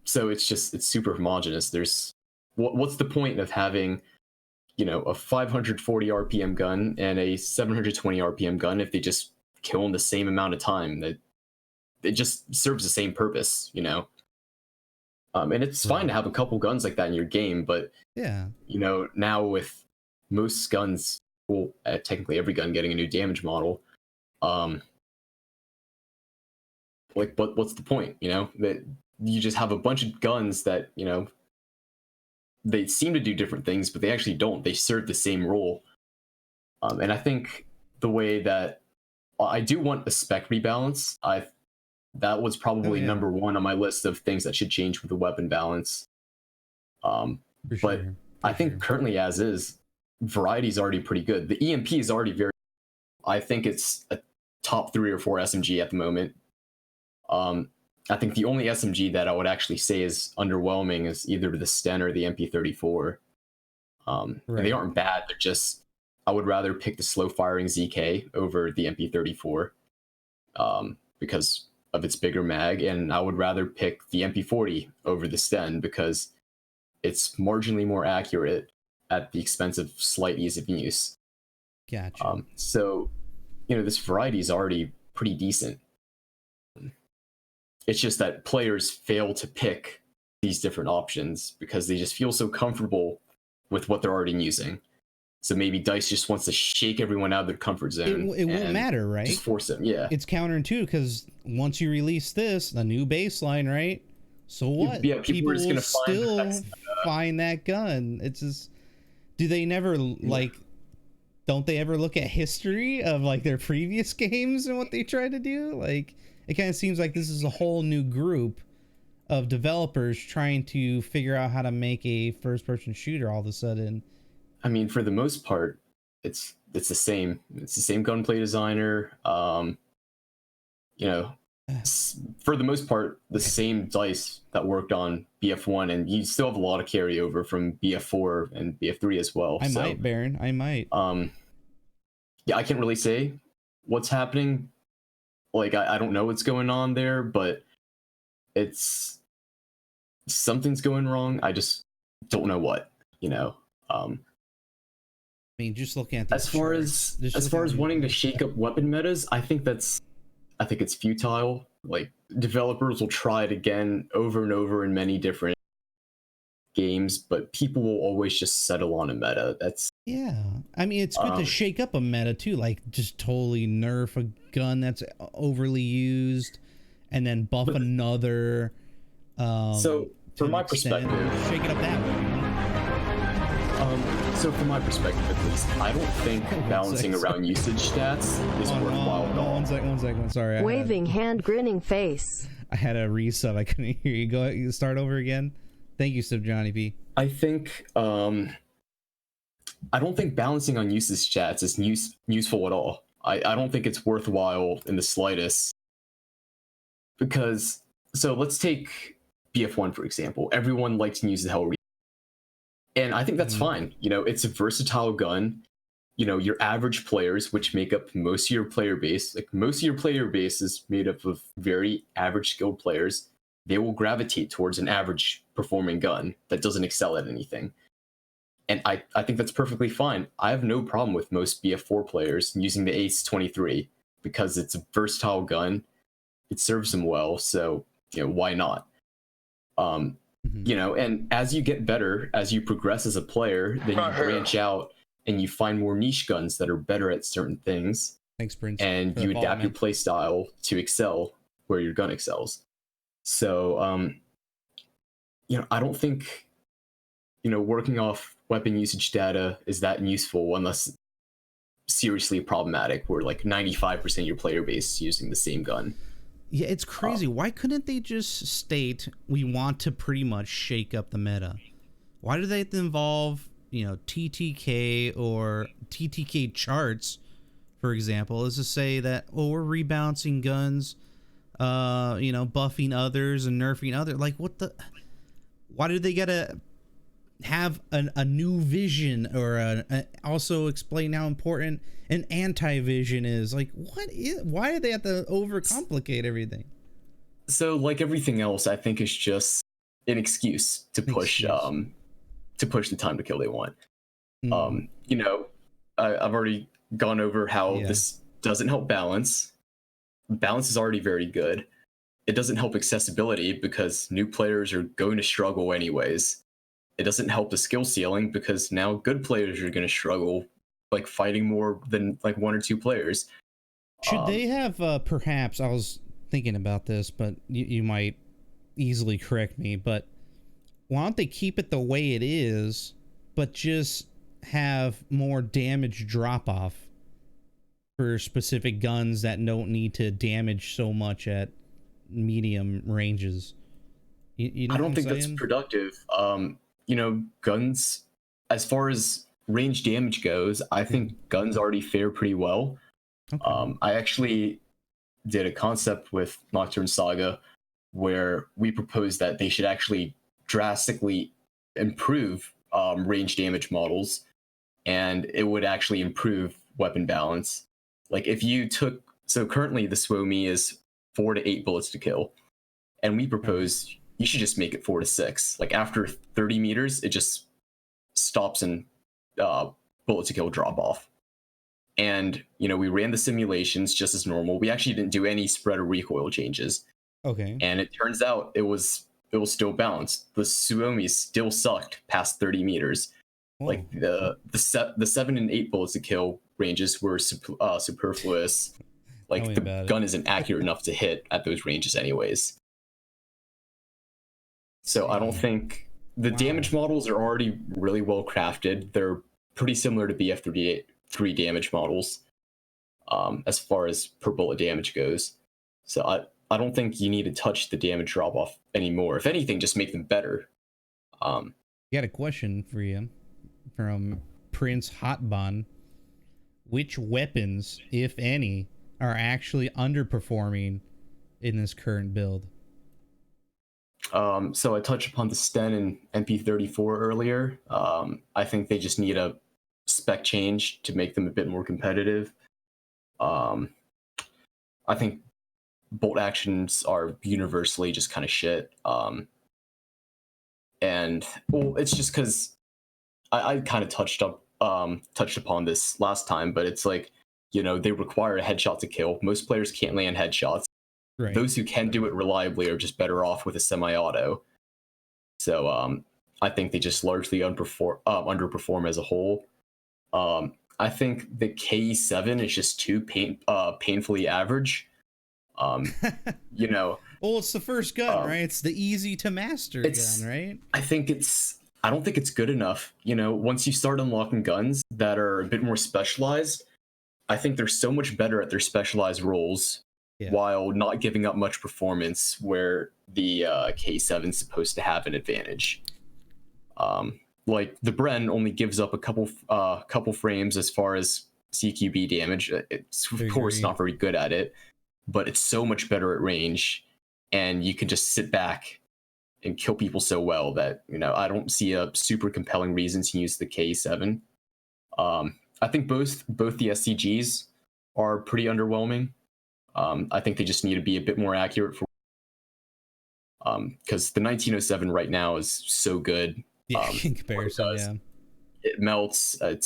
So it's super homogeneous. There's what's the point of having a 540 RPM gun and a 720 RPM gun if they just kill in the same amount of time? That it just serves the same purpose, and it's fine to have a couple guns like that in your game, but now with most guns, technically every gun getting a new damage model, what's the point? That you just have a bunch of guns that they seem to do different things, but they actually don't. They serve the same role. And I think the way that I do want a spec rebalance. That was probably number one on my list of things that should change with the weapon balance. I think currently as is, variety is already pretty good. The EMP is already very. I think it's a top 3 or 4 SMG at the moment. I think the only SMG that I would actually say is underwhelming is either the Sten or the MP34. And they aren't bad. They're just, I would rather pick the slow firing ZK over the MP34 because of its bigger mag, and I would rather pick the MP40 over the Sten because it's marginally more accurate at the expense of slight ease of use. Gotcha. So, this variety is already pretty decent. It's just that players fail to pick these different options because they just feel so comfortable with what they're already using. So maybe DICE just wants to shake everyone out of their comfort zone. It won't matter, right? Just force them, yeah. It's counterintuitive because once you release this, the new baseline, right? So what? Yeah, people are just will gonna still find that gun. It's just, do they never don't they ever look at history of like their previous games and what they tried to do? Like, it kind of seems like this is a whole new group of developers trying to figure out how to make a first-person shooter all of a sudden. I mean, for the most part, it's the same. It's the same gunplay designer. For the most part, the same DICE that worked on BF1, and you still have a lot of carryover from BF4 and BF3 as well. I might, Baron. I might. Yeah, I can't really say what's happening. Like, I don't know what's going on there, but it's something's going wrong. I just don't know what, I mean, just looking at as far as wanting to shake up weapon metas, I think it's futile. Like, developers will try it again over and over in many different games, but people will always just settle on a meta. Yeah, I mean, it's good to shake up a meta too, like just totally nerf a gun that's overly used and then buff another. So from my perspective, shake it up that way. So from my perspective, at least, I don't think balancing around usage stats is worthwhile at all. One second. Sorry. Waving hand, grinning face. I had a resub. I couldn't hear you. Go ahead. You start over again. Thank you, Sub Johnny B. I think I don't think balancing on usage stats is useful at all. I don't think it's worthwhile in the slightest. Because, so let's take BF1 for example. Everyone likes to use the Hell. And I think that's fine. It's a versatile gun. Your average players, which make up most of your player base, like most of your player base is made up of very average skilled players. They will gravitate towards an average performing gun that doesn't excel at anything. And I think that's perfectly fine. I have no problem with most BF4 players using the kht120 because it's a versatile gun. It serves them well. So, why not? And as you get better, as you progress as a player, then you branch out and you find more niche guns that are better at certain things. Thanks, Prince. And you adapt your play style to excel where your gun excels. So, I don't think, working off weapon usage data is that useful unless seriously problematic, where like 95% of your player base is using the same gun. Yeah, it's crazy. Why couldn't they just state we want to pretty much shake up the meta? Why do they have to involve, TTK or TTK charts, for example, is to say that, we're rebalancing guns, buffing others and nerfing others. Like, why do they gotta have a new vision or also explain how important an anti-vision is? Like, why do they have to overcomplicate everything? So, like everything else, I think it's just an excuse to push the time to kill they want. I've already gone over how this doesn't help balance. Balance is already very good. It doesn't help accessibility because new players are going to struggle anyways. It doesn't help the skill ceiling because now good players are going to struggle, like fighting more than like 1 or 2 players. Should they have perhaps, I was thinking about this, but you might easily correct me, but why don't they keep it the way it is, but just have more damage drop off for specific guns that don't need to damage so much at medium ranges? You know I don't think that's productive. Guns, as far as range damage goes, I think guns already fare pretty well. Okay. I actually did a concept with Nocturne Saga where we proposed that they should actually drastically improve range damage models, and it would actually improve weapon balance. Like if you took, so currently the Swomi is 4 to 8 bullets to kill, and we Okay. proposed you should just make it 4 to 6. Like after 30 meters, it just stops and uh, bullet to kill drop off. And we ran the simulations just as normal. We actually didn't do any spread or recoil changes, Okay. and it turns out it was still balanced. The Suomi still sucked past 30 meters. Whoa. Like the 7 and 8 bullets to kill ranges were superfluous. Tell Like me the about it. gun isn't accurate enough to hit at those ranges anyways. So I don't See. think the Wow. damage models are already really well crafted. They're pretty similar to BF3 damage models as far as per bullet damage goes. So I don't think you need to touch the damage drop off anymore. If anything, just make them better. Um, Got a question for you from Prince Hotbon. Which weapons, if any, are actually underperforming in this current build? so I touched upon the Sten and MP34 earlier. I think they just need a spec change to make them a bit more competitive. Um, I think bolt actions are universally just kind of shit. And well, it's just because I kind of touched upon this last time, but it's like they require a headshot to kill. Most players can't land headshots. Right. Those who can do it reliably are just better off with a semi-auto. So I think they just largely underperform as a whole. I think the K7 is just too painfully average. Um, you know, Well, it's the first gun, um, right? It's the easy to master gun, it's right? I don't think it's good enough. Once you start unlocking guns that are a bit more specialized, I think they're so much better at their specialized roles Yeah. while not giving up much performance where the K7 is supposed to have an advantage. Like the Bren only gives up a couple frames as far as CQB damage. It's I of course agree. not very good at it, but it's so much better at range, and you can just sit back and kill people so well that I don't see a super compelling reason to use the K7. I think both the SCGs are pretty underwhelming. I think they just need to be a bit more accurate for because the 1907 right now is so good. Yeah, in What it comparison, does, yeah. it melts. It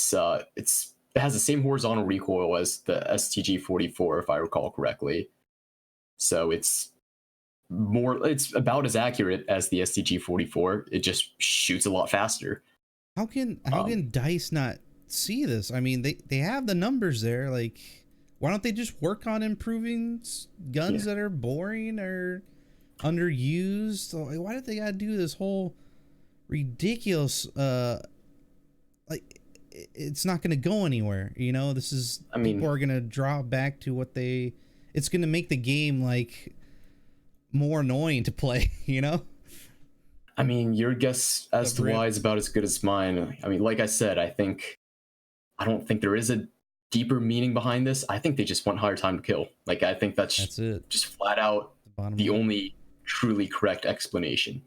has the same horizontal recoil as the STG-44 if I recall correctly. So it's about as accurate as the STG-44. It just shoots a lot faster. How can DICE not see this? I mean, they have the numbers there. Like, why don't they just work on improving guns Yeah. that are boring or underused? Like, why did they gotta do this whole ridiculous like it's not gonna go anywhere, this is I people mean, are gonna draw back to what they it's gonna make the game like more annoying to play, your guess the as to rip. why is about as good as mine. Like I said, I don't think there is a deeper meaning behind this. I think they just want higher time to kill. Like I think that's That's it. just flat out The bottom the line. only truly correct explanation.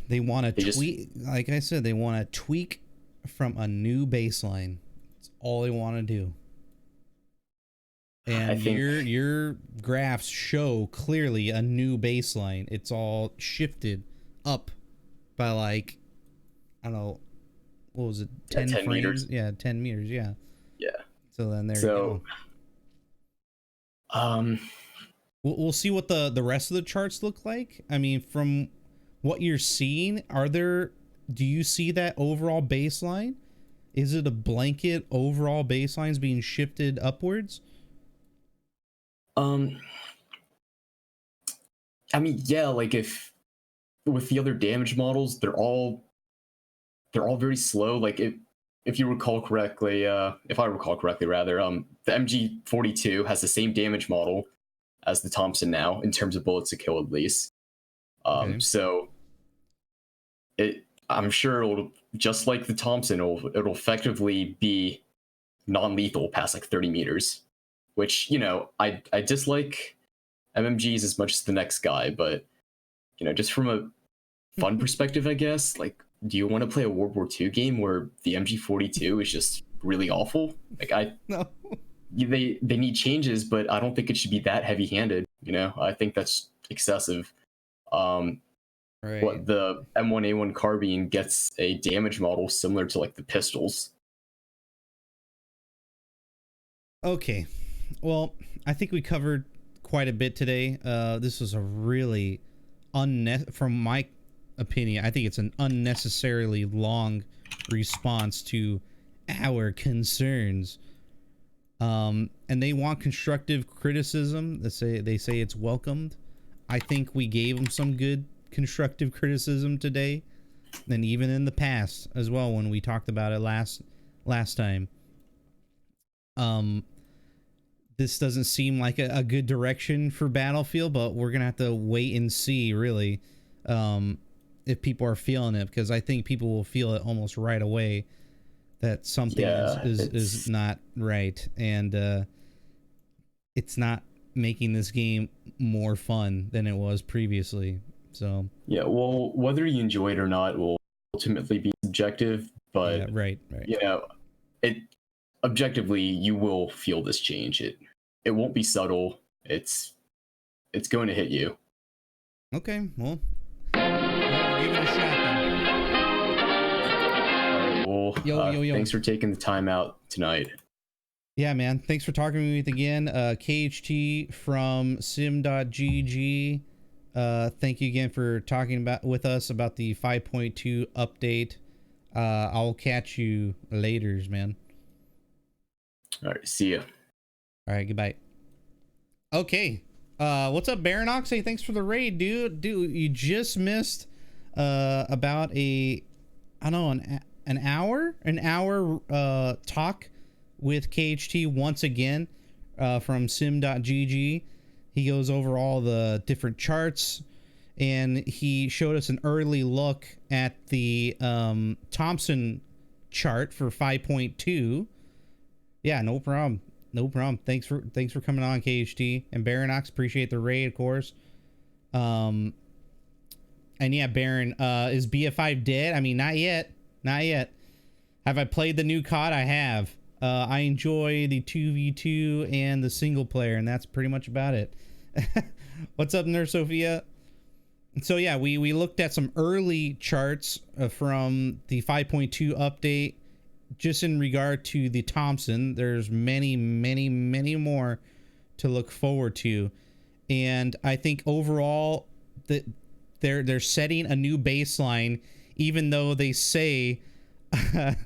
They want to They just tweak, like I said, they want to tweak from a new baseline. That's all they want to do. I And think your graphs show clearly a new baseline. It's all shifted up by like, I don't know, what was it, yeah, 10 10 frames? meters. Yeah, 10 meters, yeah. Yeah. So then there you So go. um We'll see what the rest of the charts look like. I mean, from what you're seeing, do you see that overall baseline? Is it a blanket overall baselines being shifted upwards? um yeah, like if with the other damage models, they're all very slow. Like if you recall correctly, if I recall correctly rather, the MG42 has the same damage model as the Thompson now in terms of bullets to kill at least. Okay. So I'm sure it'll just like the Thompson, it'll effectively be non-lethal past like 30 meters. which, I dislike MMGs as much as the next guy, but just from a fun perspective, I guess, like, do you want to play a World War II game where the MG42 is just really awful? Like, No. they need changes, but I don't think it should be that heavy-handed. I think that's excessive. Right. What the M1A1 carbine gets a damage model similar to like the pistols. Okay, well, I think we covered quite a bit today. This was a really from my opinion, I think it's an unnecessarily long response to our concerns. And they want constructive criticism. They say it's welcomed. I think we gave them some good constructive criticism today, and even in the past as well when we talked about it last time. This doesn't seem like a good direction for Battlefield, but we're gonna have to wait and see, really, if people are feeling it, because I think people will feel it almost right away that something is not right, and it's not making this game more fun than it was previously. So yeah, well, whether you enjoy it or not will ultimately be subjective, but yeah, right. it objectively, you will feel this change. It won't be subtle. It's going to hit you. Okay, well, we'll give it a shot then. All right, well, Yo. Thanks for taking the time out tonight. Yeah, man. Thanks for talking to me again. KHT from sim.gg. Thank you again for talking with us about the 5.2 update. I'll catch you later, man. All right, see ya. All right, goodbye. Okay. What's up, Baranox? Hey, thanks for the raid, dude. You just missed about an hour talk with KHT once again from sim.gg. He goes over all the different charts, and he showed us an early look at the Thompson chart for 5.2. Yeah, no problem. Thanks for coming on, KHT. And Baranox, appreciate the raid, of course. And yeah, Baron, is BF5 dead? I mean, not yet. Have I played the new COD? I have. I enjoy the 2v2 and the single player, and that's pretty much about it. What's up, Nurse Sophia? So yeah, we looked at some early charts from the 5.2 update, just in regard to the Thompson. There's many more to look forward to, and I think overall that they're setting a new baseline, even though they say that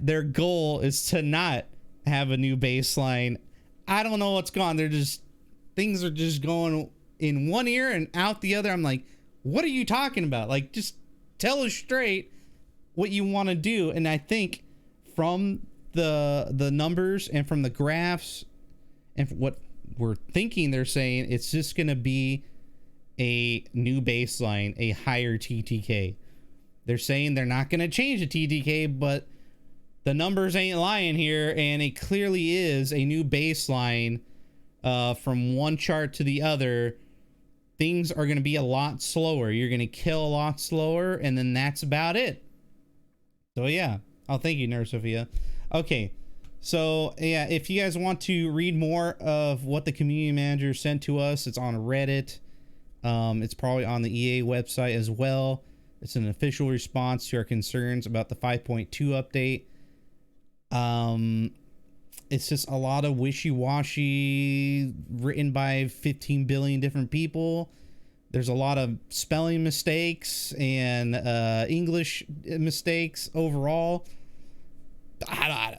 their goal is to not have a new baseline. I don't know what's gone. Things are just going in one ear and out the other. I'm like, what are you talking about? Like, just tell us straight what you want to do. And I think from the numbers and from the graphs and what we're thinking they're saying, it's just going to be a new baseline, a higher TTK. They're saying they're not going to change the TTK, but the numbers ain't lying here, and it clearly is a new baseline. From one chart to the other, things are going to be a lot slower. You're going to kill a lot slower, and then that's about it. So yeah. Oh, thank you, Nurse Sophia. Okay. So yeah, if you guys want to read more of what the community manager sent to us, it's on Reddit. It's probably on the EA website as well. It's an official response to our concerns about the 5.2 update. It's just a lot of wishy-washy written by 15 billion different people. There's a lot of spelling mistakes and English mistakes overall. I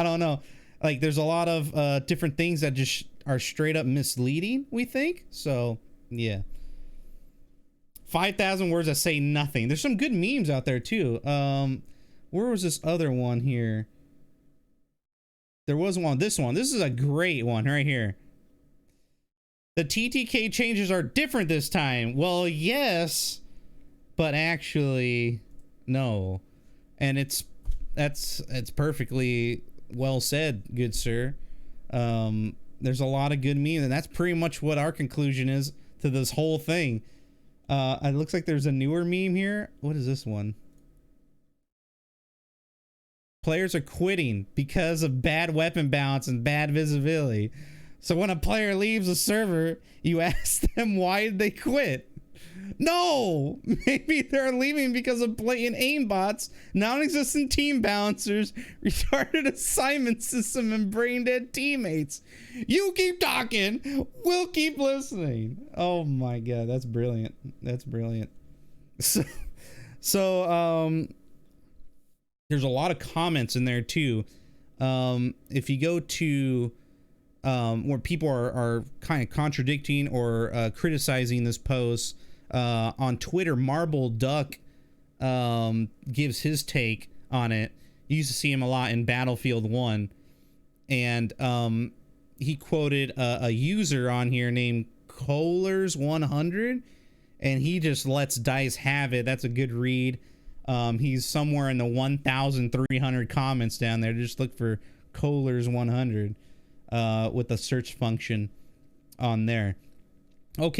don't know. Like, there's a lot of different things that just are straight up misleading, we think. So, yeah. 5,000 words that say nothing. There's some good memes out there, too. Where was this other one here? There was one. This is a great one right here. The TTK changes are different this time. Well, yes, but actually, no. And it's perfectly well said, good sir. There's a lot of good memes, and that's pretty much what our conclusion is to this whole thing. It looks like there's a newer meme here. What is this one? Players are quitting because of bad weapon balance and bad visibility. So when a player leaves a server, you ask them why did they quit? No! Maybe they're leaving because of blatant aimbots, non-existent team balancers, retarded assignment system, and brain-dead teammates. You keep talking, we'll keep listening. Oh my god, that's brilliant. That's brilliant. So there's a lot of comments in there too. If you go to where people are kind of contradicting or criticizing this post, on Twitter, Marble Duck gives his take on it. You used to see him a lot in Battlefield 1, and he quoted a user on here named kht120, and he just lets DICE have it. That's a good read. He's somewhere in the 1,300 comments down there. Just look for kht120 with the search function on there. Okay.